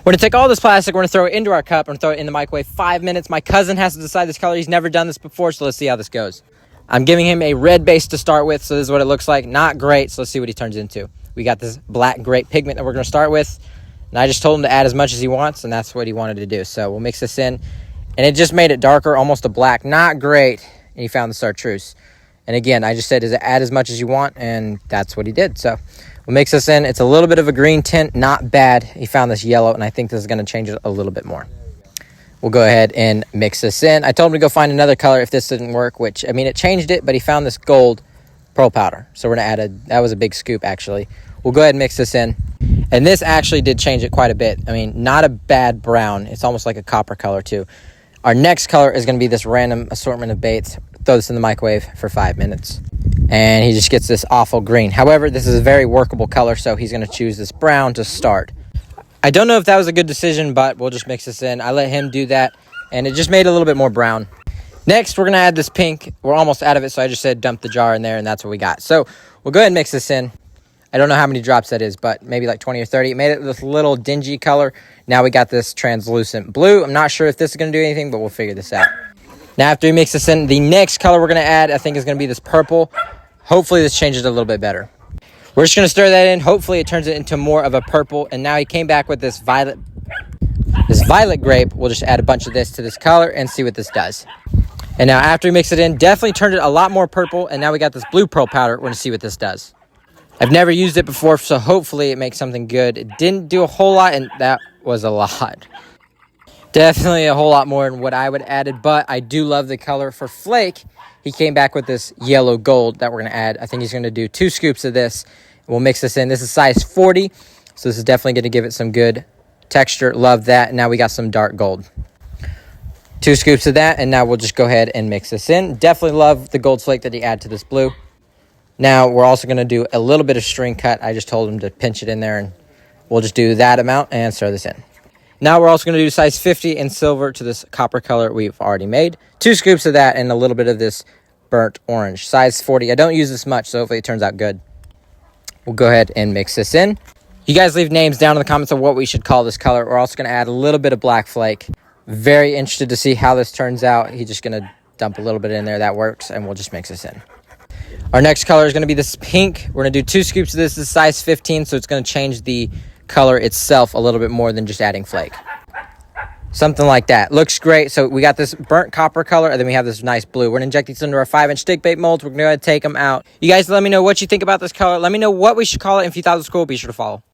We're going to take all this plastic, we're going to throw it into our cup, and throw it in the microwave 5 minutes. My cousin has to decide this color. He's never done this before, so let's see how this goes. I'm giving him a red base to start with, so this is what it looks like. Not great, so let's see what he turns into. We got this black grape pigment that we're going to start with, and I just told him to add as much as he wants, and that's what he wanted to do. So we'll mix this in, and it just made it darker, almost a black. Not great, and he found the chartreuse. And again, I just said, add as much as you want, and that's what he did. So we'll mix this in. It's a little bit of a green tint, not bad. He found this yellow, and I think this is going to change it a little bit more. We'll go ahead and mix this in. I told him to go find another color if this didn't work, which, I mean, it changed it, but he found this gold pearl powder. So we're going to add that was a big scoop, actually. We'll go ahead and mix this in. And this actually did change it quite a bit. I mean, not a bad brown. It's almost like a copper color, too. Our next color is going to be this random assortment of baits. Throw this in the microwave for 5 minutes. And he just gets this awful green. However, this is a very workable color, so he's going to choose this brown to start. I don't know if that was a good decision, but we'll just mix this in. I let him do that, and it just made it a little bit more brown. Next, we're going to add this pink. We're almost out of it, so I just said dump the jar in there, and that's what we got. So we'll go ahead and mix this in. I don't know how many drops that is, but maybe like 20 or 30. It made it this little dingy color. Now we got this translucent blue. I'm not sure if this is going to do anything, but we'll figure this out. Now, after we mix this in, the next color we're going to add, I think, is going to be this purple. Hopefully, this changes it a little bit better. We're just going to stir that in. Hopefully, it turns it into more of a purple. And now he came back with this violet grape. We'll just add a bunch of this to this color and see what this does. And now, after we mix it in, definitely turned it a lot more purple. And now we got this blue pearl powder. We're going to see what this does. I've never used it before, so hopefully it makes something good. It didn't do a whole lot, and that was a lot. Definitely a whole lot more than what I would have added, but I do love the color. For flake, he came back with this yellow gold that we're going to add. I think he's going to do 2 scoops of this. We'll mix this in. This is size 40, so this is definitely going to give it some good texture. Love that. And now we got some dark gold. 2 scoops of that, and now we'll just go ahead and mix this in. Definitely love the gold flake that he added to this blue. Now, we're also going to do a little bit of string cut. I just told him to pinch it in there, and we'll just do that amount and stir this in. Now, we're also going to do size 50 in silver to this copper color we've already made. 2 scoops of that and a little bit of this burnt orange. Size 40. I don't use this much, so hopefully it turns out good. We'll go ahead and mix this in. You guys leave names down in the comments of what we should call this color. We're also going to add a little bit of black flake. Very interested to see how this turns out. He's just going to dump a little bit in there. That works, and we'll just mix this in. Our next color is going to be this pink. We're going to do 2 scoops of this. This is size 15, so it's going to change the color itself a little bit more than just adding flake. Something like that. Looks great. So we got this burnt copper color, and then we have this nice blue. We're going to inject these into our 5-inch stick bait molds. We're going to go ahead and take them out. You guys let me know what you think about this color. Let me know what we should call it. If you thought it was cool, be sure to follow.